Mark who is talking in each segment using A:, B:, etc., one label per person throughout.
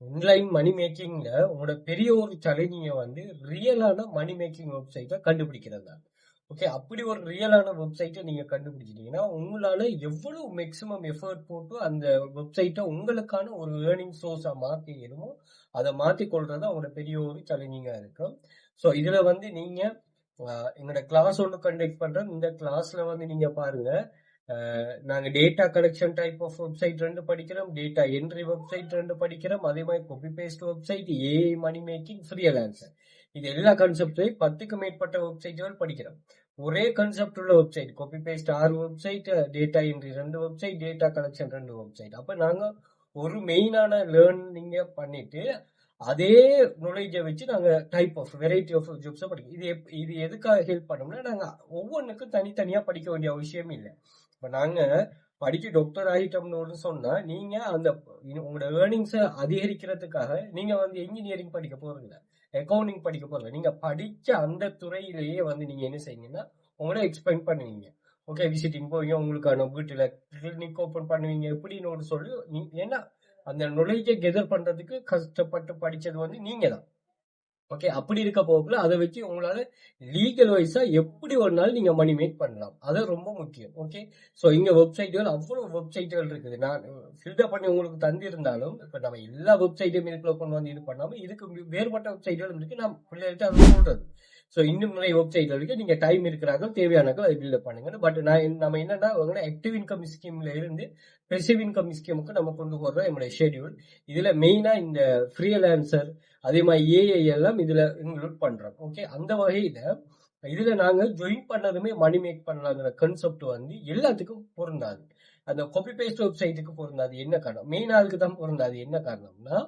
A: Online மணி மேக்கிங்ல உங்களோட பெரிய ஒரு சேலஞ்சிங்க வந்து ரியலான மணி மேக்கிங் வெப்சைட்டை கண்டுபிடிக்கிறது தான். ஓகே, அப்படி ஒரு ரியலான வெப்சைட்டை நீங்க கண்டுபிடிச்சிட்டீங்கன்னா உங்களால எவ்வளவு மேக்சிமம் எஃபர்ட் போட்டு அந்த வெப்சைட்டை உங்களுக்கான ஒரு ஏர்னிங் சோர்ஸா மாத்திக்கணுமோ அதை மாத்தி கொள்றது அவங்களோட பெரிய ஒரு சேலஞ்சிங்கா இருக்கும். ஸோ இதுல வந்து நீங்க எங்களோட கிளாஸ் ஒன்று கண்டக்ட் பண்றோம். இந்த கிளாஸ்ல வந்து நீங்க பாருங்க, நாங்க data collection type of website ரெண்டு படிக்கிறோம், டேட்டா என்ட்ரி வெப்சைட் ரெண்டு படிக்கிறோம், அதே மாதிரி copy paste website, AI money making, freelancer. இது எல்லா கான்செப்ட்லையும் 10க்கு மேற்பட்ட வெப்சைட்டுகள் படிக்கிறோம். ஒரே கான்செப்ட் உள்ள website copy paste 6 website, data entry 2 website, data collection 2 website. அப்ப நாங்க ஒரு மெயினான லேர்னிங்க பண்ணிட்டு அதே நாலேஜை வச்சு நாங்க டைப் ஆஃப் வெரைட்டி ஆஃப் ஜாப்ஸை படிக்கிறோம். இது எதுக்காக ஹெல்ப் பண்ணோம்னா நாங்க ஒவ்வொன்றுக்கும் தனித்தனியா படிக்க வேண்டிய அவசியம் இல்லை. இப்ப நாங்க படிச்சு டாக்டர் ஆகிட்டோம்னு சொன்னா நீங்க அந்த உங்களோட ஏர்னிங்ஸை அதிகரிக்கிறதுக்காக நீங்க வந்து என்ஜினியரிங் படிக்க போறதில்ல, அக்கௌண்டிங் படிக்க போறதில்ல. நீங்க படிச்ச அந்த துறையிலேயே வந்து நீங்க என்ன செய்யுங்கன்னா உங்களோட எக்ஸ்பெண்ட் பண்ணுவீங்க. ஓகே, விசிட்டிங் போவீங்க, உங்களுக்கான வீட்டுல கிளினிக் ஓபன் பண்ணுவீங்க எப்படின்னு சொல்லி ஏன்னா அந்த நாலேஜை கெதர் பண்றதுக்கு கஷ்டப்பட்டு படிச்சது வந்து நீங்க தான். ஓகே, அப்படி இருக்க போகுல அதை வச்சு உங்களால லீகல் வைஸா எப்படி ஒரு நாள் நீங்க மணி மேக் பண்ணலாம், அது ரொம்ப முக்கியம். ஓகே, ஸோ இங்க வெப்சைட்டுகள் அவ்வளவு வெப்சைட்டுகள் இருக்குது. நான் ஃபில்டர் பண்ணி உங்களுக்கு தந்திருந்தாலும் இப்ப நம்ம எல்லா வெப்சைட்டையும் இதுக்குள்ள கொண்டு வந்து இது பண்ணாம இதுக்கு வேறுபட்ட வெப்சைட்டுகள் இருக்கு. நான் பிள்ளைகள்ட்ட அதை சொல்றது. ஸோ இன்னும் நிறைய வெப்சைட்கள் இருக்கு. நீங்க டைம் இருக்கிறாங்க தேவையானாக்கள் அதை பில்டப் பண்ணுங்க. பட் நம்ம என்னன்னா ஆக்டிவ் இன்கம் ஸ்கீம்ல இருந்து பெசிவ் இன்கம் ஸ்கீமுக்கு நம்ம கொண்டு போடுறோம் நம்மளுடைய ஷெடியூல். இதுல மெயினா இந்த ஃப்ரீலான்சர் அதே மாதிரி ஏஐ எல்லாம் இதுல இன்க்ளூட் பண்றோம். ஓகே, அந்த வகையில இதுல நாங்க ஜாயின் பண்ணதுமே மணி மேக் பண்ணலாங்கிற கான்செப்ட் வந்து எல்லாத்துக்கும் பொருந்தாது. அந்த காப்பி பேஸ்ட் வெப்சைட்டுக்கு பொருந்தாது. என்ன காரணம்? மெயின் ஆளுக்கு தான் பொருந்தாது. என்ன காரணம்னா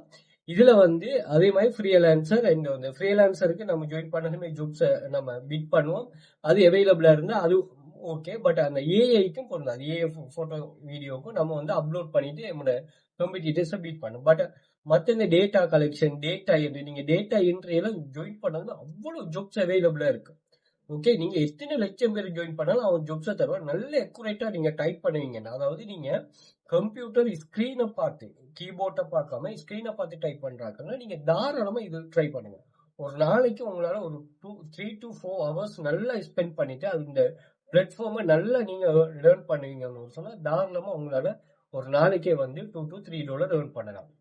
A: இதுல வந்து அதே மாதிரி ஃப்ரீலான்சர் அண்ட் அந்த ஃப்ரீலான்சருக்கு நம்ம ஜாயின் பண்ணதுமே ஜாப்ஸை நம்ம பிட் பண்ணுவோம். அது அவைலபிளா இருந்தா அது ஓகே. பட் அந்த ஏஐக்கும் பொருந்தாது. ஏஐ போட்டோ வீடியோக்கும் நம்ம வந்து அப்லோட் பண்ணிட்டு நம்மளோட காம்படிட்டர்ஸை பீட் பண்ணும். பட் மற்ற இந்த டேட்டா கலெக்ஷன், டேட்டா என்ட்ரி, நீங்க டேட்டா என்ட்ரி எல்லாம் ஜாயின் பண்ணது அவ்வளவு ஜாப்ஸ் அவைலபிளா இருக்கு. ஓகே, நீங்க எத்தனை லட்சம் பேர் ஜாயின் பண்ணாலும் அவன் ஜாப்ஸை தருவான். நல்ல அக்யூரேட்டா நீங்க டைப் பண்ணுவீங்கன்னா, அதாவது நீங்க கம்ப்யூட்டர் ஸ்கிரீனை பார்த்து கீபோர்டை பார்க்காம ஸ்கிரீனை பார்த்து டைப் பண்றாங்கன்னா நீங்க தாராளமா இது ட்ரை பண்ணுங்க. ஒரு நாளைக்கு உங்களால ஒரு 3 to 4 ஹவர்ஸ் நல்லா ஸ்பெண்ட் பண்ணிட்டு அந்த பிளாட்ஃபார்மை நல்லா நீங்க லேர்ன் பண்ணுவீங்கன்னு சொன்னா தாராளமா உங்களால ஒரு நாளைக்கே வந்து $2 to $3 ஏர்ன் பண்ணலாம்.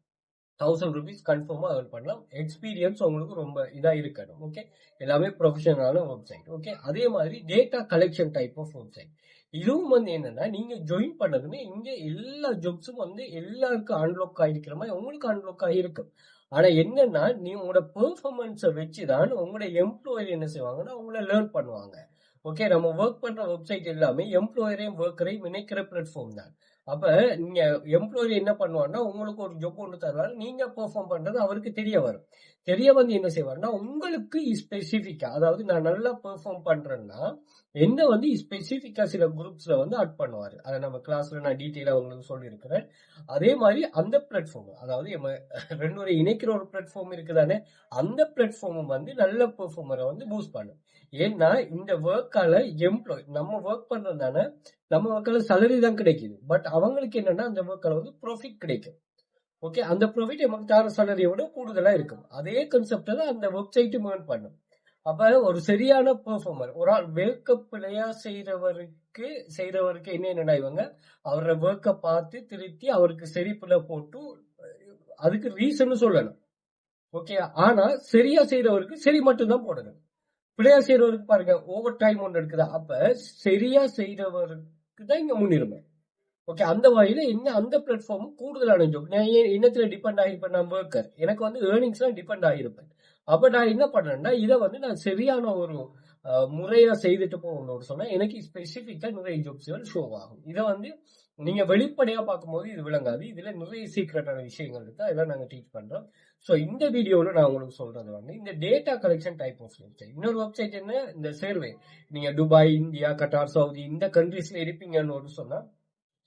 A: 1000 rupees கன்ஃபார்மா ஏர்ன் பண்ணலாம். எக்ஸ்பீரியன்ஸ் உங்களுக்கு ரொம்ப இதா இருக்கணும். ஓகே, எல்லாமே ப்ரொஃபஷனலான வெப்சைட். ஓகே, அதே மாதிரி data collection type of website. இதுவும் வந்து என்னன்னா நீங்க ஜாயின் பண்ணதுமே இங்க எல்லா ஜாப்ஸும் வந்து எல்லாருக்கும் அன்லாக் ஆகிருக்கிற மாதிரி உங்களுக்கு அன்லாக் ஆகிருக்கும். ஆனா என்னன்னா நீ உங்களோட பெர்ஃபார்மன்ஸை வச்சுதான் உங்களோட எம்ப்ளாயர் என்ன செய்வாங்கன்னா உங்களை லேர்ன் பண்ணுவாங்க. ஓகே, நம்ம ஒர்க் பண்ற வெப்சைட் எல்லாமே எம்ப்ளாயரையும் ஒர்க்கரையும் இணைக்கிற பிளாட்ஃபார்ம் தான். அப்ப நீங்க எம்ப்ளாயர் என்ன பண்ணுவாருன்னா உங்களுக்கு ஒரு ஜாப் ஒன்று தருவாரு, நீங்க பெர்ஃபார்ம் பண்றது அவருக்கு தெரிய வரும். தெரிய வந்து என்ன செய்வாருன்னா உங்களுக்கு ஸ்பெசிபிக்கா, அதாவது நான் நல்லா பெர்ஃபார்ம் பண்றேன்னா என்ன வந்து ஸ்பெசிபிக்கா சில குரூப்ஸ்ல வந்து ஆட் பண்ணுவாரு. அதை நம்ம கிளாஸ்ல நான் டீட்டெயிலா உங்களுக்கு சொல்லியிருக்கிறேன். அதே மாதிரி அந்த பிளாட்ஃபார்ம், அதாவது ரெண்டு ஒரு இணைக்கிற ஒரு பிளாட்ஃபார்ம் இருக்குதானே, அந்த பிளாட்ஃபார்மும் வந்து நல்ல பெர்ஃபார்மரை வந்து பூஸ்ட் பண்ணும். ஏன்னா இந்த ஒர்க்கால எம்ப்ளாய் நம்ம ஒர்க் பண்றதுனால நம்ம ஒர்க்கால சேலரி தான் கிடைக்குது. பட் அவங்களுக்கு என்னன்னா அந்த ஒர்க்கால வந்து ப்ராஃபிட் கிடைக்கும். ஓகே, அந்த ப்ராஃபிட் நமக்கு தர சேலரியை விட கூடுதலா இருக்கும். அதே கான்செப்ட் தான் அந்த வெப்சைட்டும் ஏர்ன் பண்ணும். அப்ப ஒரு சரியான பெர்ஃபார்மர், ஒரு ஆள் வேக்கப் பிழையா செய்யறவருக்கு என்ன இவங்க அவரோட ஒர்க்கை பார்த்து திருத்தி அவருக்கு செரிப்புல போட்டு அதுக்கு ரீசன் சொல்லணும். ஓகே, ஆனா சரியா செய்யறவருக்கு சரி மட்டும்தான் போடணும். பிள்ளையா செய்யறவருக்கு பாருங்க ஓவர் டைம் ஒன்று இருக்குதா, அப்ப சரியா செய்யறவருக்கு தான் இங்க முன்னுரிமை. ஓகே, அந்த வகையில என்ன அந்த பிளாட்ஃபார்ம் கூடுதலான ஜாப். நான் என்னத்துல டிபெண்ட் ஆகிருப்பேன், நான் ஒர்க்கர், எனக்கு வந்து ஏர்னிங்ஸ் எல்லாம் டிபெண்ட் ஆகிருப்பேன். அப்ப நான் என்ன பண்ணேன்னா இதை வந்து நான் சரியான ஒரு முறையா செய்துட்டு போகணும்னு சொன்னா எனக்கு ஸ்பெசிபிக்கா நிறைய ஜாப்ஸ்கள் ஷோ ஆகும். இதை வந்து நீங்க வெளிப்படையா பார்க்கும்போது இது விளங்காது. இதுல நிறைய சீக்ரெட்டான விஷயங்கள் இருக்கு, அதெல்லாம் நாங்க டீச் பண்றோம். ஸோ இந்த வீடியோல நான் உங்களுக்கு சொல்றது வந்து இந்த data collection type of website. இன்னொரு வெப்சைட் என்ன, இந்த சர்வே. நீங்க துபாய், இந்தியா, கட்டார், சவுதி இந்த கண்ட்ரீஸ்ல இருப்பீங்கன்னு சொன்னா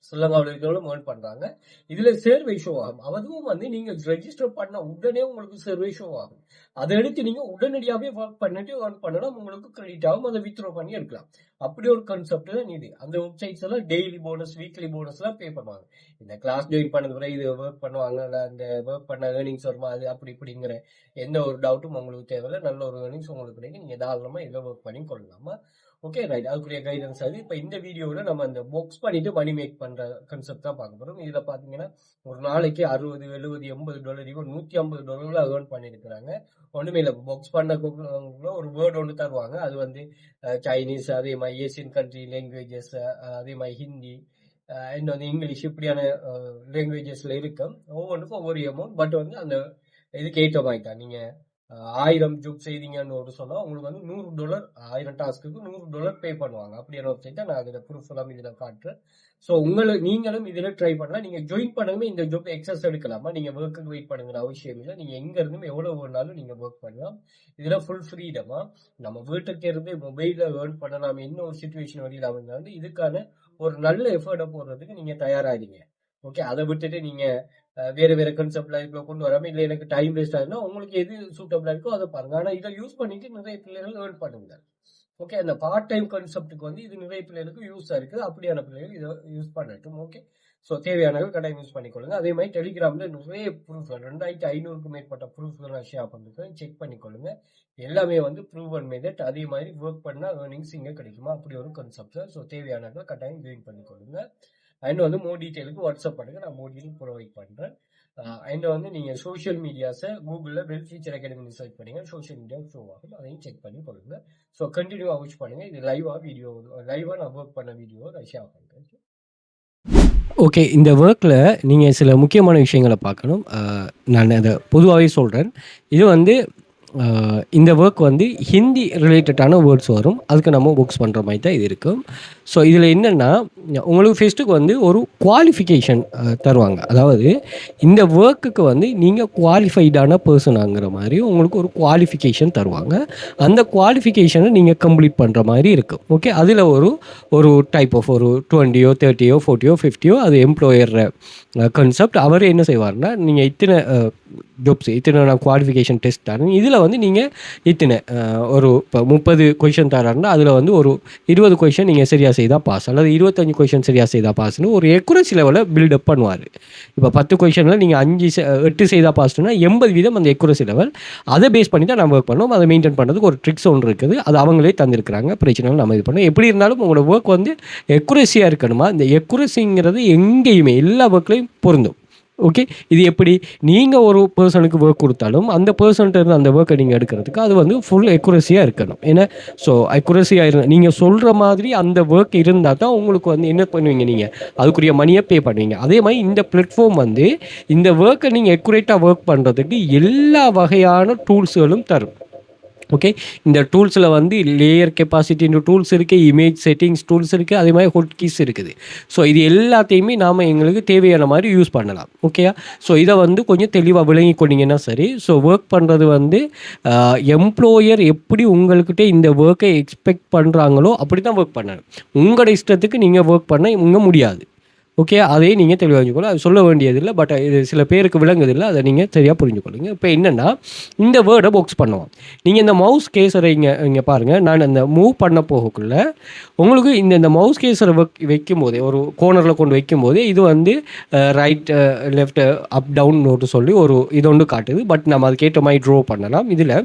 A: ஸ்ரீலங்காவில் இருக்கிறவங்களும் ஏர்ன் பண்றாங்க. இதுல சர்வே ஷோ ஆகும். அதுவும் வந்து நீங்க ரெஜிஸ்டர் பண்ண உடனே உங்களுக்கு சர்வே ஷோ ஆகும். அதை எடுத்து நீங்க உடனடியாவே ஒர்க் பண்ணிட்டு ஏர்ன் பண்ணலாம். உங்களுக்கு கிரெடிட் ஆகும். அதை வித்ட்ரா பண்ணி எடுக்கலாம். அப்படி ஒரு கான்செப்ட் தான் இது. அந்த வெப்சைட்ஸ் எல்லாம் டெய்லி போனஸ், வீக்லி போனஸ் எல்லாம் பே பண்ணுவாங்க. இந்த கிளாஸ் ஜாயின் பண்ணது பிறகு இது ஒர்க் பண்ணுவாங்க, அந்த ஒர்க் பண்ண ஏர்னிங்ஸ் வருமா, அது அப்படி இப்படிங்கிற எந்த ஒரு டவுட்டும் உங்களுக்கு தேவையில்லை. நல்ல ஒரு ஏர்னிங்ஸ் உங்களுக்கு கிடைக்கும். நீங்க தாராளமா இதை ஒர்க் பண்ணி கொள்ளலாமா. ஓகே ரைட், அதுக்குரிய கைடன்ஸ் அது. இப்போ இந்த வீடியோவில் நம்ம இந்த பாக்ஸ் பண்ணிட்டு மணி மேக் பண்ற கான்செப்ட் தான் பார்க்க போறோம். இதுல பாத்தீங்கன்னா ஒரு நாளைக்கு 60, 70, $80 இப்போ $150 ஏர்ன் பண்ணிருக்கிறாங்க. ஒண்ணுமே இல்லை, பாக்ஸ் பண்ண ஒரு வேர்டு ஒன்று தருவாங்க. அது வந்து சைனீஸ், அதே மாதிரி ஏசியன் கண்ட்ரி லாங்குவேஜஸ், அதே மாதிரி ஹிந்தி, இன்னும் வந்து இங்கிலீஷ், இப்படியான லாங்குவேஜஸ்ல இருக்கும். ஒவ்வொன்றுக்கும் ஒவ்வொரு அமௌண்ட். பட் வந்து அந்த இதுக்கு ஏற்ற மாதிரி தான். நீங்க 1000 ஜாப் செய்தீங்கன்னு ஒரு சொன்னா உங்களுக்கு வந்து $100, 1000 டாஸ்க்கு $100 பே பண்ணுவாங்க. அப்படியான வெப்சைட் தான். நான் அதில் ப்ரூஃப் எல்லாம் இதுல காட்டுறேன். ஸோ நீங்களும் இதுல ட்ரை பண்ணலாம். நீங்க ஜாயின் பண்ணவே இந்த ஜாப் எக்ஸஸ் எடுக்கலாமா. நீங்க ஒர்க்குக்கு வெயிட் பண்ணுங்கிற அவசியம் இல்லை. நீங்க எங்க இருந்தும் எவ்வளவு வேணாலும் நீங்க ஒர்க் பண்ணலாம். இதுல ஃபுல் ஃப்ரீடமா நம்ம வீட்டுக்கு இருந்து மொபைல ஏர்ன் பண்ணலாம். என்ன ஒரு சுச்சுவேஷன் வழியில இருந்தாலும் இதுக்கான ஒரு நல்ல எஃபர்ட்டை போடுறதுக்கு நீங்க தயாராகிறீங்க. ஓகே, அதை விட்டுட்டு நீங்க வேற வேற கான்செப்ட்ல இப்போ கொண்டு வராம, இல்லை எனக்கு டைம் வேஸ்ட் ஆகுதுன்னா உங்களுக்கு எது சூட்டபிளா இருக்கோ அதை பாருங்க. ஆனா இதை யூஸ் பண்ணிட்டு நிறைய பிள்ளைகள் ஏர்ன் பண்ணுங்க. ஓகே, அந்த பார்ட் டைம் கான்செப்டுக்கு வந்து இது நிறைய பிள்ளைகளுக்கு யூஸா இருக்குது. அப்படியான பிள்ளைகள் இதை யூஸ் பண்ணட்டும். ஓகே, ஸோ தேவையானவர்கள் கட்டாயம் யூஸ் பண்ணிக்கொள்ளுங்க. அதே மாதிரி டெலிகிராம்ல நிறைய ப்ரூஃப் 2500க்கும் மேற்பட்ட ப்ரூஃப்கள் நான் ஷேர் பண்ணிருக்கேன். செக் பண்ணிக்கொள்ளுங்க. எல்லாமே வந்து ப்ரூவன் மெத்தட். அதே மாதிரி ஒர்க் பண்ணா ஏர்னிங்ஸ் இங்க கிடைக்குமா, அப்படி ஒரு கான்செப்ட். ஸோ தேவையானவர்கள் கட்டாயம் ஜாயின் பண்ணிக்கொள்ளுங்க. அண்ட் வந்து மோர் டீட்டெயிலுக்கு வாட்ஸ்அப் பண்ணுங்க, நான் மோர் டீட்டெயில் ப்ரொவைட் பண்றேன். அண்ட் வந்து நீங்க சோஷியல் மீடியாஸை கூகுள்ல வெல் ஃபியூச்சர் அகாடமி சர்ச் பண்ணீங்க, சோஷியல் மீடியா ஷோ ஆகும். அதையும் செக் பண்ணி கொள்ளுங்க. ஸோ கண்டினியூவா வாட்ச் பண்ணுங்க. இது லைவா நான் ஒர்க் பண்ண வீடியோ நான் ஷேர் பண்றேன். ஓகே, இந்த ஒர்க்கில் நீங்கள் சில முக்கியமான விஷயங்களை பார்க்கணும். நான் அதை பொதுவாகவே சொல்கிறேன். இது வந்து இந்த ஒர்க் வந்து ஹிந்தி ரிலேட்டடான வேர்ட்ஸ் வரும். அதுக்கு நம்ம ஒர்க்ஸ் பண்ணுற மாதிரி தான் இது இருக்கும். ஸோ இதில் என்னென்னா, உங்களுக்கு ஃபஸ்ட்டுக்கு வந்து ஒரு குவாலிஃபிகேஷன் தருவாங்க. அதாவது இந்த ஒர்க்குக்கு வந்து நீங்கள் குவாலிஃபைடான பர்சனாங்கிற மாதிரி உங்களுக்கு ஒரு குவாலிஃபிகேஷன் தருவாங்க. அந்த குவாலிஃபிகேஷனை நீங்கள் கம்ப்ளீட் பண்ணுற மாதிரி இருக்கும். ஓகே, அதில் ஒரு டைப் ஆஃப் ஒரு 20, 30, 40, 50 அது எம்ப்ளாயர் கான்செப்ட். அவர் என்ன செய்வார்னா, நீங்கள் இத்தனை ஜாப்ஸ், இத்தனை நான் குவாலிஃபிகேஷன் டெஸ்ட் தரேன், இதில் வந்து நீங்கள் இத்தனை ஒரு இப்போ 30 கொஷின் தராருன்னா அதில் வந்து ஒரு 20 கொஷின் நீங்கள் சரியாக செய்தால் பாஸ், அல்லது 25 கொஷின் சரியாக செய்தால் பாஸ்ன்னு ஒரு எக்குரசி லெவலில் பில்டப் பண்ணுவார். இப்போ 10 கொஷனில் நீங்கள் 8 செய்தால் பாஸ்னா 80% அந்த எக்குரசி லெவல். அதை பேஸ் பண்ணி தான் நம்ம ஒர்க் பண்ணோம். அதை மெயின்டைன் பண்ணுறதுக்கு ஒரு ட்ரிக்ஸ் ஒன்று இருக்குது. அது அவங்களே தந்திருக்கிறாங்க. பிரச்சனை நம்ம இது பண்ணோம். எப்படி இருந்தாலும் உங்களோட ஒர்க் வந்து எக்குரஸியாக இருக்கணுமா. இந்த எக்குரஸிங்கிறது எங்கேயுமே எல்லா ஒர்க்லையும் பொருந்தும். ஓகே, இது எப்படி நீங்கள் ஒரு பர்சனுக்கு ஒர்க் கொடுத்தாலும் அந்த பர்சன்ட்டு இருந்து அந்த ஒர்க்கை நீங்கள் எடுக்கிறதுக்கு அது வந்து ஃபுல் எக்குரஸியாக இருக்கணும். ஏன்னா ஸோ எக்குரஸியாக இருந்தால் நீங்கள் சொல்கிற மாதிரி அந்த ஒர்க் இருந்தால் தான் உங்களுக்கு வந்து என்ன பண்ணுவீங்க, நீங்கள் அதுக்குரிய மணியை பே பண்ணுவீங்க. அதே மாதிரி இந்த பிளாட்ஃபார்ம் வந்து இந்த ஒர்க்கை நீங்கள் எக்குரேட்டாக ஒர்க் பண்ணுறதுக்கு எல்லா வகையான டூல்ஸுகளும் தரும். ஓகே, இந்த டூல்ஸில் வந்து லேயர் கெப்பாசிட்டின்ற டூல்ஸ் இருக்குது, இமேஜ் செட்டிங்ஸ் டூல்ஸ் இருக்குது, அதே மாதிரி ஹோட் கீஸ் இருக்குது. ஸோ இது எல்லாத்தையுமே நாம் எங்களுக்கு தேவையான மாதிரி யூஸ் பண்ணலாம். ஓகேயா, ஸோ இதை வந்து கொஞ்சம் தெளிவாக விளங்கி கொண்டீங்கன்னா சரி. ஸோ ஒர்க் பண்ணுறது வந்து எம்ப்ளாயர் எப்படி உங்கள்கிட்ட இந்த ஒர்க்கை எக்ஸ்பெக்ட் பண்ணுறாங்களோ அப்படி தான் ஒர்க் பண்ணணும். உங்களோட இஷ்டத்துக்கு நீங்கள் ஒர்க் பண்ண இங்கே முடியாது. ஓகே, அதையே நீங்கள் தெளிவாக புரிஞ்சுக்கொள்ள, அது சொல்ல வேண்டியதில்லை. பட் இது சில பேருக்கு விளங்குதில்லை. அதை நீங்கள் சரியாக புரிஞ்சுக்கொள்ளுங்க. இப்போ என்னென்னா, இந்த வேர்டை பாக்ஸ் பண்ணுவோம். நீங்கள் இந்த மவுஸ் கேசரை இங்கே பாருங்கள். நான் அந்த மூவ் பண்ண போகக்குள்ள உங்களுக்கு இந்த மவுஸ் கேசரை வைக்கும் போதே, ஒரு கோனரில் கொண்டு வைக்கும் போதே இது வந்து right left up down note சொல்லி ஒரு இது ஒன்று காட்டுது. பட் நம்ம அதுக்கேற்ற மாதிரி ட்ரா பண்ணலாம். இதில்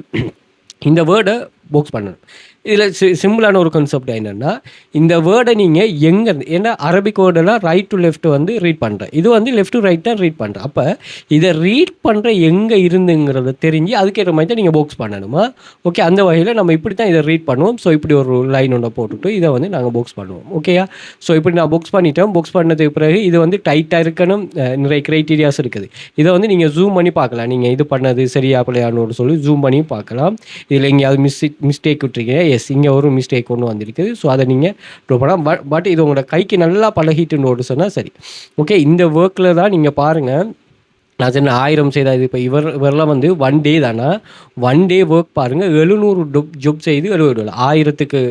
A: இந்த வேர்டை பாக்ஸ் பண்ணணும். இதில் சிம்பிளான ஒரு கான்செப்ட் என்னென்னா, இந்த வேர்டை நீங்கள் எங்கேருந்து, ஏன்னா அரபிக் வேர்டெல்லாம் ரைட் டு லெஃப்ட் வந்து ரீட் பண்ணுறேன், இது வந்து லெஃப்ட் டு ரைட் தான் ரீட் பண்ணுறேன். அப்போ இதை ரீட் பண்ணுற எங்கே இருந்துங்கிறத தெரிஞ்சு அதுக்கேற்ற மாதிரி தான் நீங்கள் பாக்ஸ் பண்ணணுமா. ஓகே, அந்த வகையில் நம்ம இப்படி தான் இதை ரீட் பண்ணுவோம். ஸோ இப்படி ஒரு லைன் ஒன்றை போட்டுவிட்டு இதை வந்து நாங்கள் பாக்ஸ் பண்ணுவோம். ஓகேயா, ஸோ இப்படி நான் பாக்ஸ் பண்ணிட்டோம். பாக்ஸ் பண்ணதுக்கு பிறகு இது வந்து டைட்டாக இருக்கணும். நிறைய க்ரைட்டீரியாஸ் இருக்குது. இதை வந்து நீங்கள் ஜூம் பண்ணி பார்க்கலாம். நீங்கள் இது பண்ணது சரியா பிள்ளையானு சொல்லி ஜூம் பண்ணி பார்க்கலாம். இதில் எங்கேயாவது மிஸ்டேக் விட்டுருக்கீங்க, எஸ் இங்கே ஒரு மிஸ்டேக் ஒன்று வந்திருக்குது. ஸோ அதை நீங்கள் ட்ரா பண்ணலாம். பட் இது உங்களோட கைக்கு நல்லா பழகிட்டுன்னு சொன்னால் சரி. ஓகே, இந்த ஒர்க்கில் தான் நீங்கள் பாருங்கள். நான் சொன்ன 1000 செய்தால் இது இப்போ இவரெல்லாம் வந்து 1 டே தானா, 1 டே ஒர்க் பாருங்கள். 700 ஜாப் செய்து $70. 1000க்கு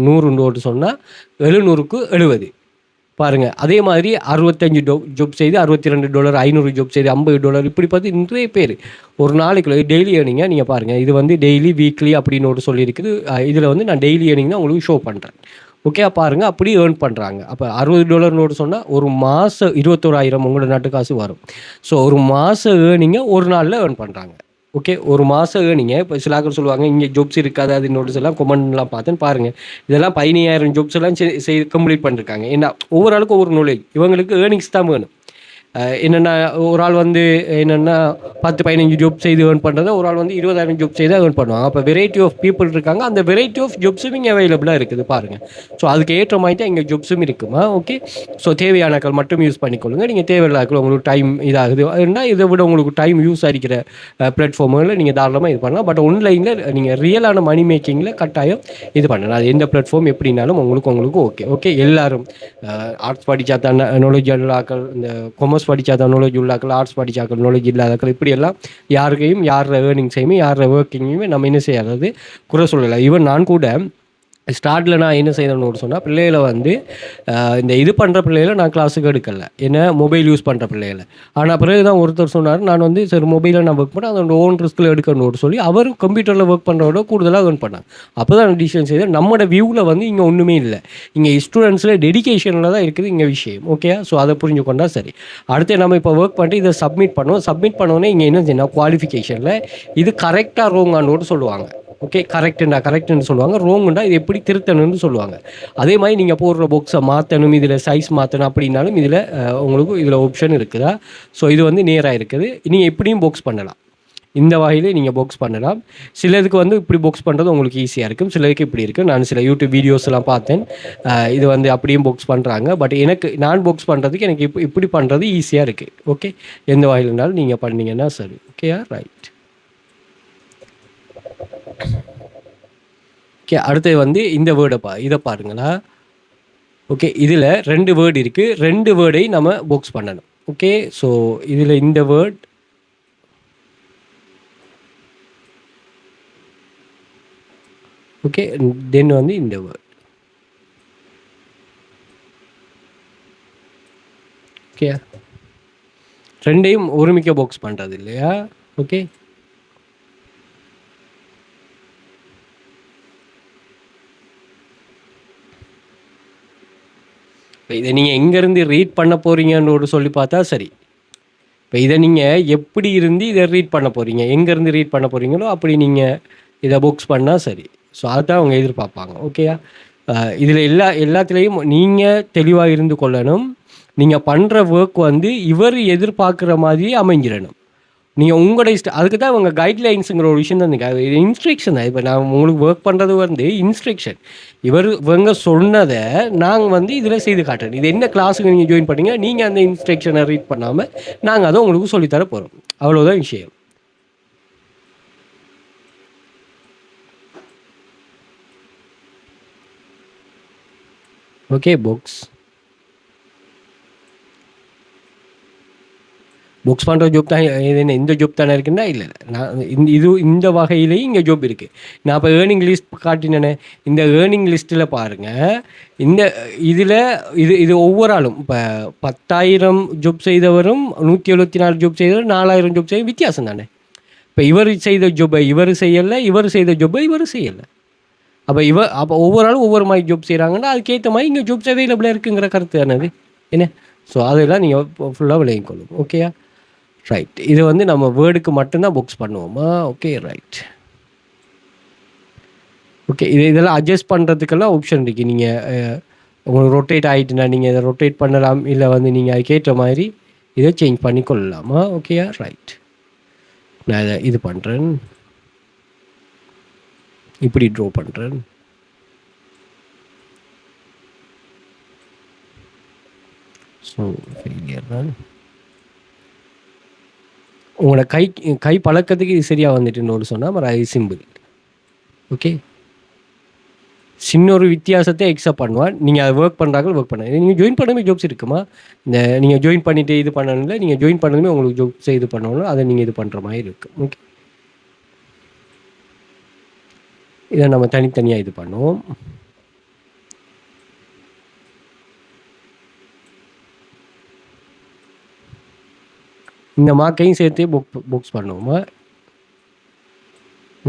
A: 100 சொன்னால் 700க்கு 70. பாருங்க. அதே மாதிரி 65 ஜாப் செய்து $62, 500 ஜாப் செய்து $50 இப்படி பார்த்து நிறைய பேர் ஒரு நாளைக்குள்ள டெய்லி ஏர்னிங்க நீங்கள் பாருங்கள். இது வந்து டெய்லி வீக்லி அப்படின்னு ஒரு சொல்லியிருக்குது. இதில் வந்து நான் டெய்லி ஏர்னிங் தான் உங்களுக்கு ஷோ பண்ணுறேன். ஓகே பாருங்க, அப்படி ஏர்ன் பண்ணுறாங்க. அப்போ $60 சொன்னால் ஒரு மாதம் 21,000 உங்களோட நாட்டு காசு வரும். ஸோ ஒரு மாதம் ஏர்னிங்க ஒரு நாளில் ஏர்ன் பண்ணுறாங்க. ஓகே, ஒரு மாதம் ஏர்னிங்க. இப்போ சில ஆட்கள் சொல்லுவாங்க இங்கே ஜாப்ஸ் இருக்காது, அது நோட்ஸ் எல்லாம் கொமெண்ட்லாம் பார்த்தேன்னு பாருங்கள். இதெல்லாம் 15,000 ஜாப்ஸ் எல்லாம் கம்ப்ளீட் பண்ணிருக்காங்க. ஏன்னா ஒவ்வொரு ஆளுக்கும் ஒவ்வொரு நாலேஜ். இவங்களுக்கு ஏர்னிங்ஸ் தான் வேணும். என்னென்னா ஒரு ஆள் வந்து என்னென்னா 10-15 ஜாப் செய்து ஏர்ன் பண்ணுறத ஒரு ஆள் வந்து 20,000 ஜாப் செய்து ஏர்ன் பண்ணுவாங்க. அப்போ வெரைட்டி ஆஃப் பீப்புள் இருக்காங்க. அந்த வெரைட்டி ஆஃப் ஜாப்ஸும் இங்கே அவைலபிளாக இருக்குது பாருங்கள். ஸோ அதுக்கு ஏற்ற மாதிரி தான் இங்கே ஜாப்ஸும் இருக்குமா. ஓகே, ஸோ தேவையானக்கள் மட்டும் யூஸ் பண்ணிக்கொள்ளுங்க. நீங்கள் தேவையில்லாக்கள் உங்களுக்கு டைம் இதாகுது ஏன்னா இதை விட உங்களுக்கு டைம் யூஸ் ஆகிக்கிற பிளாட்ஃபார்முகளில் நீங்கள் தாராளமாக இது பண்ணலாம். பட் ஆன்லைனில் நீங்கள் ரியலான மணி மேக்கிங்கில் கட்டாயம் இது பண்ணலாம். அது எந்த பிளாட்ஃபார்ம் எப்படினாலும் உங்களுக்கு ஓகே. ஓகே, எல்லாரும் ஆர்ட்ஸ் படித்தா தான் நாலேஜ் உள்ளாக்கள், இந்த கொமர்ஸ் படித்தா தான் நாலேஜ் உள்ளாக்கள், ஆர்ட்ஸ் படித்தாக்கள் நாலேஜ் இல்லாதாக்கள், இப்படியெல்லாம் யாருக்கையும் யார் ஏர்னிங்ஸையுமே யார் ஒர்க்கிங்கையுமே நம்ம என்ன செய்யாது குறை சொல்லலை. ஈவன் நான் கூட ஸ்டார்ட்டில் நான் என்ன செய்யணும்னு சொன்னால் பிள்ளைகளை வந்து இந்த இது பண்ணுற பிள்ளைகளை நான் கிளாஸுக்கு எடுக்கலை. ஏன்னா மொபைல் யூஸ் பண்ணுற பிள்ளைகளை. ஆனால் பிறகு தான் ஒருத்தர் சொன்னார், நான் வந்து சரி மொபைலில் நான் ஒர்க் பண்ணேன், அதோட ஓன் ரிஸ்கில் எடுக்கணும்னு சொல்லி அவர் கம்ப்யூட்டரில் ஒர்க் பண்ணுறதோட கூடுதலாக ஏர்ன் பண்ணாங்க. அப்போ தான் டிசிஷன் செய்து நம்மளோட வியூவில் வந்து இங்கே ஒன்றுமே இல்லை. இங்கே ஸ்டூடெண்ட்ஸில் டெடிகேஷனில் தான் இருக்குது இங்கே விஷயம். ஓகே, ஸோ அதை புரிஞ்சுக்கொண்டா சரி. அடுத்து நம்ம இப்போ ஒர்க் பண்ணிட்டு இதை சப்மிட் பண்ணுவோம். சப்மிட் பண்ணோன்னே இங்கே என்ன செய்யணும், குவாலிஃபிகேஷனில் இது கரெக்டாக ரோங்கானோடு சொல்லுவாங்க. ஓகே, கரெக்டுன்னு சொல்லுவாங்க. ரோங்குண்டா இது எப்படி திருத்தணும்னு சொல்லுவாங்க. அதே மாதிரி நீங்கள் போடுற பாக்ஸை மாற்றணும், இதில் சைஸ் மாற்றணும் அப்படின்னாலும் இதில் உங்களுக்கு இதில் ஆப்ஷன் இருக்குதா. ஸோ இது வந்து நேராக இருக்குது. நீங்கள் எப்படியும் பாக்ஸ் பண்ணலாம். இந்த வகையிலே நீங்கள் பாக்ஸ் பண்ணலாம். சிலதுக்கு வந்து இப்படி பாக்ஸ் பண்ணுறது உங்களுக்கு ஈஸியாக இருக்கும், சிலருக்கு இப்படி இருக்குது. நான் சில யூடியூப் வீடியோஸ் எல்லாம் பார்த்தேன். இது வந்து அப்படியும் பாக்ஸ் பண்ணுறாங்க. பட் நான் பாக்ஸ் பண்ணுறதுக்கு எனக்கு இப்படி பண்ணுறது ஈஸியாக இருக்குது. ஓகே, எந்த வகையிலனாலும் நீங்கள் பண்ணீங்கன்னா சரி. ஓகேயா, ரைட். ஓகே, அடுத்தது வந்து இந்த வேர்டை இதை பாருங்களா. ஓகே, இதில் 2 வேர்டு இருக்குது. 2 வேர்டை நம்ம பாக்ஸ் பண்ணணும். ஓகே, ஸோ இதில் இந்த வேர்ட், ஓகே, தென் வந்து இந்த வேர்ட். ஓகே, ரெண்டையும் ஒருமிக்க பாக்ஸ் பண்ணுறது இல்லையா. ஓகே, இதை நீங்கள் எங்கேருந்து ரீட் பண்ண போகிறீங்கன்னு சொல்லி பார்த்தா சரி. இப்போ இதை நீங்கள் எப்படி இருந்து இதை ரீட் பண்ண போகிறீங்க, எங்கேருந்து ரீட் பண்ண போகிறீங்களோ அப்படி நீங்கள் இதை புக்ஸ் பண்ணால் சரி. ஸோ அதுதான் அவங்க எதிர்பார்ப்பாங்க. ஓகேயா, இதில் எல்லாத்துலேயும் நீங்கள் தெளிவாக இருந்து கொள்ளணும். நீங்கள் பண்ணுற ஒர்க் வந்து இவர் எதிர்பார்க்குற மாதிரி அமைஞ்சிடணும். நீங்கள் உங்களோட அதுக்கு தான் அவங்க கைட்லைன்ஸுங்கிற ஒரு விஷயம் தான். இது இன்ஸ்ட்ரக்ஷன் தான். இப்போ நான் உங்களுக்கு ஒர்க் பண்ணுறது வந்து இன்ஸ்ட்ரக்ஷன். இவங்க சொன்னதை நாங்கள் வந்து இதில் செய்து காட்டுறேன். இது என்ன கிளாஸுக்கு நீங்கள் ஜாயின் பண்ணீங்க, நீங்கள் அந்த இன்ஸ்ட்ரக்ஷனை ரீட் பண்ணாமல் நாங்கள் அதை உங்களுக்கு சொல்லித்தர போகிறோம். அவ்வளோதான் விஷயம். ஓகே, புக்ஸ் பண்ணுற ஜாப் தான். இது என்ன இந்த ஜாப் தானே இருக்குன்னா இல்லை, நான் இந்த வகையிலேயும் இங்கே ஜாப் இருக்குது. நான் இப்போ ஏர்னிங் லிஸ்ட் காட்டினேனே, இந்த ஏர்னிங் லிஸ்ட்டில் பாருங்கள். இந்த இது ஒவ்வொரு ஆளும் இப்போ 10,000 ஜாப் செய்தவரும் 174 ஜாப் செய்தவரும் 4,000 ஜாப் செய்த வித்தியாசம் தானே. இப்போ இவர் செய்த ஜாப்பை இவர் செய்யலை, இவர் செய்த ஜாப்பை இவர் செய்யலை. அப்போ ஒவ்வொரு ஆளும் ஒவ்வொரு மாதிரி ஜாப் செய்கிறாங்கன்னா அதுக்கேற்ற மாதிரி இங்கே ஜாப்ஸ் அவைலபிளாக இருக்குங்கிற கருத்து தானே என்ன. ஸோ அதெல்லாம் நீங்கள் ஃபுல்லாக விளங்கிக்கொள்ளும். ஓகேயா, ரைட். இது வந்து நம்ம வேர்டுக்கு மட்டும்தான் புக்ஸ் பண்ணுவோமா. Okay, right. ஓகே, இதெல்லாம் அட்ஜஸ்ட் பண்ணுறதுக்கெல்லாம் ஆப்ஷன் இருக்குது. நீங்கள் உங்களுக்கு ரொட்டேட் ஆகிட்டுனா நீங்கள் இதை ரொட்டேட் பண்ணலாம், இல்லை வந்து நீங்கள் அதுக்கேற்ற மாதிரி இதை சேஞ்ச் பண்ணி கொள்ளலாமா. ஓகேயா, ரைட். நான் இதை இது பண்ணுறேன், இப்படி ட்ரா பண்ணுறேன். ஸோ ஃபெயிலியர் தான். உங்களோட கை பழக்கத்துக்கு இது சரியாக வந்துட்டுன்னு சொன்னால் அது சிம்பிள். ஓகே, சின்ன ஒரு வித்தியாசத்தை எக்ஸப்ட் பண்ணுவான். நீங்கள் அதை ஒர்க் பண்ணுறாங்க, ஒர்க் பண்ண நீங்கள் ஜாயின் பண்ணவே ஜாப்ஸ் இருக்குமா. இந்த நீங்கள் ஜாயின் பண்ணிவிட்டு இது பண்ணணும்ல, நீங்கள் ஜாயின் பண்ணதுமே உங்களுக்கு ஜாப்ஸை இது பண்ணணும், அதை நீங்கள் இது பண்ணுற மாதிரி இருக்குது. ஓகே, இதை நம்ம தனித்தனியாக இது பண்ணுவோம். இந்த மார்க்கையும் சேர்த்தே புக்ஸ் பண்ணுவோமா?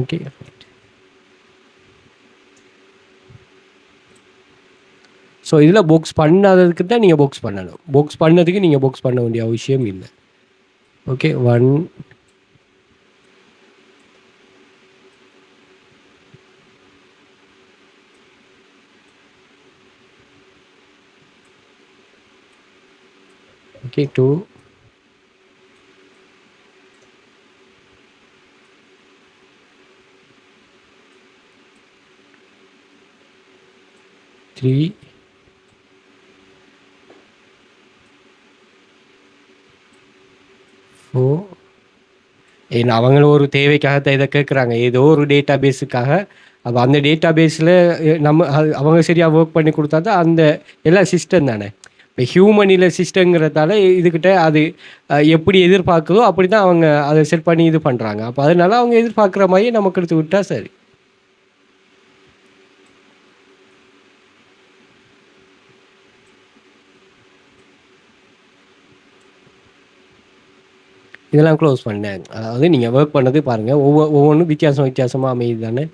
A: ஓகே. ஸோ இதில் புக்ஸ் பண்ணாததுக்கு தான் நீங்கள் புக்ஸ் பண்ணணும். புக்ஸ் பண்ணதுக்கு நீங்கள் புக்ஸ் பண்ண வேண்டிய அவசியம் இல்லை. ஓகே 1 ஓகே 2 3 4 ஏன்னா அவங்களும் ஒரு தேவைக்காக இதை கேட்குறாங்க, ஏதோ ஒரு டேட்டா பேஸுக்காக. அப்போ அந்த டேட்டா பேஸில் நம்ம அவங்க சரியாக ஒர்க் பண்ணி கொடுத்தா தான் அந்த எல்லா சிஸ்டம் தானே. இப்போ ஹியூமனில் சிஸ்டங்கிறதால இதுக்கிட்ட அது எப்படி எதிர்பார்க்குதோ அப்படி தான் அவங்க அதை செட் பண்ணி இது பண்ணுறாங்க. அப்போ அதனால அவங்க எதிர்பார்க்குற மாதிரி நமக்கு எடுத்து விட்டால் சரி. இதெல்லாம் க்ளோஸ் பண்ணேன். அதாவது நீங்கள் ஒர்க் பண்ணது பாருங்கள், ஒவ்வொன்றும் வித்தியாசமாக அமையுது தானே.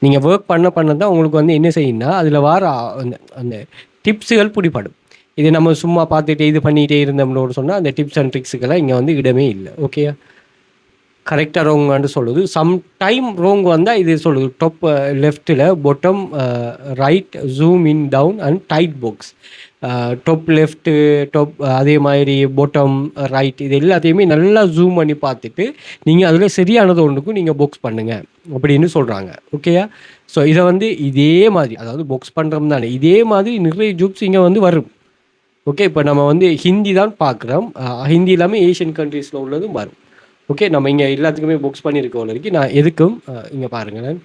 A: நீங்கள் ஒர்க் பண்ண தான் உங்களுக்கு வந்து என்ன செய்யுன்னா அதில் வர அந்த அந்த டிப்ஸுகள் பிடிப்படும். இது நம்ம சும்மா பார்த்துட்டே இது பண்ணிகிட்டே இருந்தோம்னு சொன்னால் அந்த டிப்ஸ் அண்ட் ட்ரிக்ஸுக்கெல்லாம் இங்கே வந்து இடமே இல்லை. ஓகேயா? கரெக்டாக ரோங்கான்னு சொல்லுது. சம் டைம் ரோங் வந்தால் இது சொல்லுது டாப் லெஃப்ட்டில் bottom right zoom in down and tight box. Top left top அதே மாதிரி பொட்டம் ரைட் இது எல்லாத்தையுமே நல்லா ஜூம் பண்ணி பார்த்துட்டு நீங்கள் அதில் சரியானது ஒன்றுக்கும் நீங்கள் பாக்ஸ் பண்ணுங்கள் அப்படின்னு சொல்கிறாங்க. ஓகேயா? ஸோ இதை வந்து இதே மாதிரி, அதாவது பாக்ஸ் பண்ணுறோம் தானே, இதே மாதிரி நிறைய ஜூப்ஸ் இங்கே வந்து வரும். ஓகே, இப்போ நம்ம வந்து ஹிந்தி தான் பார்க்குறோம். ஹிந்தி இல்லாமல் ஏஷியன் கண்ட்ரீஸில் உள்ளதும் வரும். ஓகே, நம்ம இங்கே எல்லாத்துக்குமே புக்ஸ் பண்ணியிருக்கோம் வரைக்கும். நான் எதுக்கும் இங்கே பாருங்களேன்.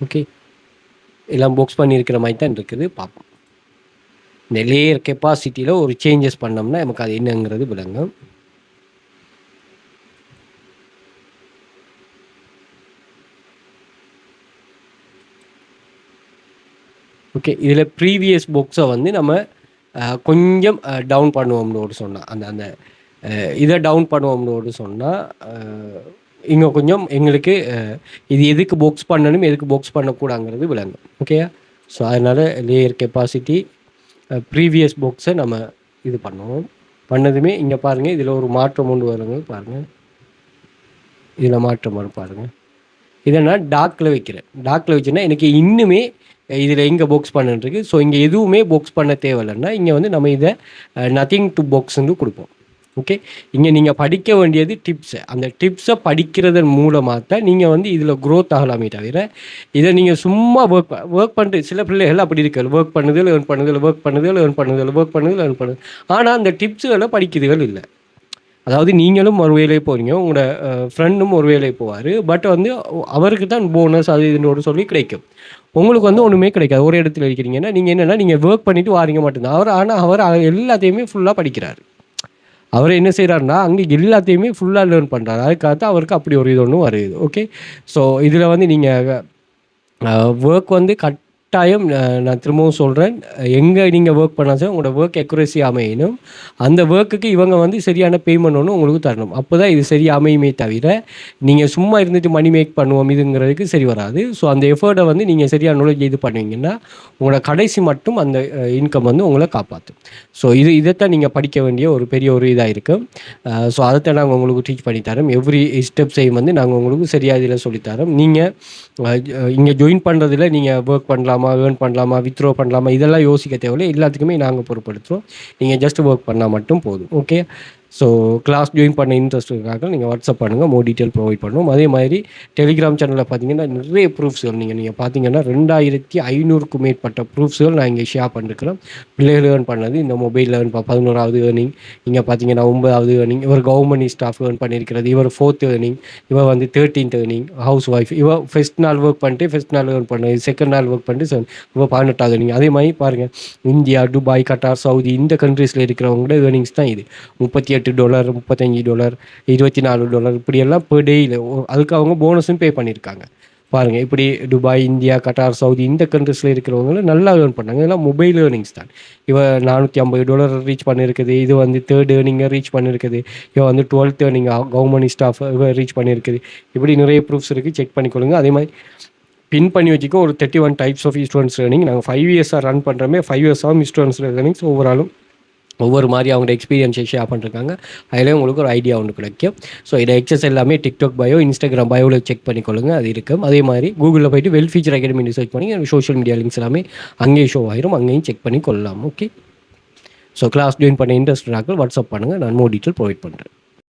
A: ஓகே, எல்லாம் புக்ஸ் பண்ணியிருக்கிற மாதிரி தான் இருக்குது. பார்ப்போம். இந்த லேயர் கெப்பாசிட்டியில் ஒரு சேஞ்சஸ் பண்ணோம்னா நமக்கு அது என்னங்கிறது விளங்கும். ஓகே, இதில் ப்ரீவியஸ் புக்ஸை வந்து நம்ம கொஞ்சம் டவுன் பண்ணுவோம்னு சொன்னால் அந்த அந்த இதை டவுன் பண்ணுவோம்னு சொன்னால் இங்கே கொஞ்சம் எங்களுக்கு இது எதுக்கு பாக்ஸ் பண்ணணும் எதுக்கு பாக்ஸ் பண்ணக்கூடாங்கிறது விளங்கும். ஓகேயா? ஸோ அதனால் லேயர் கெப்பாசிட்டி ப்ரீவியஸ் புக்ஸை நம்ம இது பண்ணுவோம். பண்ணதுமே இங்கே பாருங்கள், இதில் ஒரு மாற்றம் கொண்டு வருங்க. பாருங்கள், இதில் மாற்றம் வரும் பாருங்கள். இதை நான் டார்க்கில் வைக்கிறேன். டார்க்கில் வச்சுன்னா எனக்கு இன்னுமே இதில் எங்கே பாக்ஸ் பண்ணுறதுக்கு. ஸோ இங்கே எதுவுமே பாக்ஸ் பண்ண தேவையில்லைன்னா இங்கே வந்து நம்ம இதை நத்திங் டு பாக்ஸ்ன்னு கொடுப்போம். ஓகே, இங்கே நீங்கள் படிக்க வேண்டியது டிப்ஸை. அந்த டிப்ஸை படிக்கிறதன் மூலமாக தான் நீங்கள் வந்து இதில் க்ரோத் ஆகலாமே தவிர இதை நீங்கள் சும்மா ஒர்க் பண்ணிட்டு, சில பிள்ளைகள் அப்படி இருக்காது, ஒர்க் பண்ணுதல் ஏர்ன் பண்ணுதல், ஒர்க் பண்ணுதல் ஏர்ன் பண்ணுதல், ஒர்க் பண்ணுதல் ஏர்ன் பண்ணுது. ஆனால் அந்த டிப்ஸுகளை படிக்கிறதுகள் இல்லை. அதாவது நீங்களும் ஒரு வேலையை போகிறீங்க, உங்களோட ஃப்ரெண்டும் ஒரு வேலையை போவார், பட் வந்து அவருக்கு தான் போனஸ் அது இதுன்னு சொல்லி கிடைக்கும். உங்களுக்கு வந்து ஒன்றுமே கிடைக்காது. ஒரு இடத்துல இருக்கிறீங்கன்னா நீங்கள் என்னென்னா நீங்கள் ஒர்க் பண்ணிவிட்டு வாரீங்க மட்டும்தான். அவர் எல்லாத்தையுமே ஃபுல்லாக படிக்கிறார். அவர் என்ன செய்கிறாருன்னா அங்கே எல்லாத்தையுமே ஃபுல்லாக லேர்ன் பண்ணுறாரு. அதுக்காக அவருக்கு அப்படி ஒரு இது ஒன்று வருது. ஓகே, ஸோ இதில் வந்து நீங்கள் ஒர்க் வந்து கட்டாயம் நான் திரும்பவும் சொல்கிறேன், எங்கே நீங்கள் ஒர்க் பண்ணாலும் உங்களோட ஒர்க் அக்யூரசி அமையணும். அந்த ஒர்க்குக்கு இவங்க வந்து சரியான பேமெண்ட் ஒன்று உங்களுக்கு தரணும். அப்போ தான் இது சரி அமையுமே தவிர நீங்கள் சும்மா இருந்துட்டு மணி மேக் பண்ணுவோம் இதுங்கிறதுக்கு சரி வராது. ஸோ அந்த எஃபர்ட்டை வந்து நீங்கள் சரியான நாலேஜ் இது பண்ணுவீங்கன்னா உங்களோட கடைசி மட்டும் அந்த இன்கம் வந்து உங்களை காப்பாற்றும். ஸோ இதைத்தான் நீங்கள் படிக்க வேண்டிய ஒரு பெரிய ஒரு இதாக இருக்கும். ஸோ அதைத்தான் நாங்கள் உங்களுக்கு டீச் பண்ணித்தரோம். எவ்ரி ஸ்டெப்ஸையும் வந்து நாங்கள் உங்களுக்கு சரியாக இதில் சொல்லித்தரோம். நீங்கள் இங்கே ஜாயின் பண்ணுறதுல நீங்கள் ஒர்க் பண்ணலாமா, ஏர்ன் பண்ணலாமா, வித்ட்ரோ பண்ணலாமா, இதெல்லாம் யோசிக்க தேவையில்லை. எல்லாத்துக்குமே நாங்கள் பொறுப்படுத்துகிறோம். நீங்கள் ஜஸ்ட் ஒர்க் பண்ணால் மட்டும் போதும். ஓகே, ஸோ கிளாஸ் ஜாயின் பண்ண இன்ட்ரெஸ்ட் இருக்காங்க, நீங்கள் வாட்ஸ்அப் பண்ணுங்கள், மோர் டீட்டெயில் ப்ரொவைட் பண்ணுவோம். அதே மாதிரி டெலிகிராம் சேனலில் பார்த்தீங்கன்னா நிறைய ப்ரூஃப்ஸ்கள் நீங்கள் பார்த்தீங்கன்னா 2500க்கும் மேற்பட்ட ப்ரூஃப்ஸ்கள் நான் இங்கே ஷேர் பண்ணிருக்கிறேன். பிள்ளைகள் ஏர்ன் பண்ணது, இந்த மொபைல் ஏர்ன் 11வது ஏர்னிங், இங்கே பார்த்தீங்கன்னா 9வது ஏர்னிங், இவர் கவர்மெண்ட் ஸ்டாஃப் ஏர்ன் பண்ணியிருக்கிறது, இவர் 4th ஏர்னிங், இவர் வந்து 13th ஏர்னிங், ஹவுஸ் ஒய்ஃப், இவர் ஃபஸ்ட் நாள் ஒர்க் பண்ணிட்டு ஃபஸ்ட் நாள் ஏர்ன் பண்ணது, செகண்ட் நாள் ஒர்க் பண்ணிட்டு இவர் 18வது ஏர்னிங். அதே மாதிரி பாருங்கள், இந்தியா, துபாய், கட்டார், சவுதி இந்த கண்ட்ரீஸில் இருக்கிறவங்களோட ஏர்னிங்ஸ் தான் இது. $38, $35, $24 இப்படியெல்லாம் பெர் டேயில். அதுக்கு அவங்க போனஸும் பே பண்ணியிருக்காங்க.
B: பாருங்கள், இப்படி துபாய், இந்தியா, கட்டார், சவுதி இந்த கண்ட்ரீஸில் இருக்கிறவங்க நல்லா ஏர்ன் பண்ணாங்க. இதெல்லாம் மொபைல் ஏர்னிங்ஸ் தான். இவன் $450 ரீச் பண்ணியிருக்குது, இது வந்து தேர்ட் ஏர்னிங்கை ரீச் பண்ணியிருக்குது, இவன் வந்து 12th earning government staff reach பண்ணியிருக்குது. இப்படி நிறைய ப்ரூஃப்ஸ் இருக்குது, செக் பண்ணிக்கொள்ளுங்க. அதே மாதிரி பின் பண்ணி வச்சுக்க ஒரு 31 டைப்ஸ் ஆஃப் ஸ்டூடெண்ட்ஸ் ஏர்னிங். நாங்கள் 5 இயர்ஸாக ரன் பண்ணுறோமே, 5 இயர்ஸாகவும் ஸ்டூடெண்ட்ஸ் ஏர்னிங்ஸ் ஒவ்வொரு ஒவ்வொரு மாதிரி அவங்களோட எக்ஸ்பீரியன்ஸை ஷேர் பண்ணிருக்காங்க. அதிலே உங்களுக்கு ஒரு ஐடியா ஒன்று கிடைக்கும். ஸோ இதை எக்ஸஸ் எல்லாமே டிக்டாக் பயோ, இன்ஸ்டாகிராம் பயோவில் செக் பண்ணிக்கொள்ளுங்க, அது இருக்கும். அதே மாதிரி கூகுளில் போய்ட்டு வெல் ஃபியூச்சர் அகாடமி சர்ச் பண்ணி சோஷியல் மீடியா லிங்க்ஸ் எல்லாமே அங்கேயும் ஷோ ஆயிரும், அங்கேயும் செக் பண்ணி கொள்ளலாம். ஓகே, ஸோ கிளாஸ் ஜாயின் பண்ண இன்ட்ரெஸ்ட் வாட்ஸ்அப் பண்ணுங்கள், நான் மோர் டீட்டெயில் ப்ரொவைட் பண்ணுறேன்.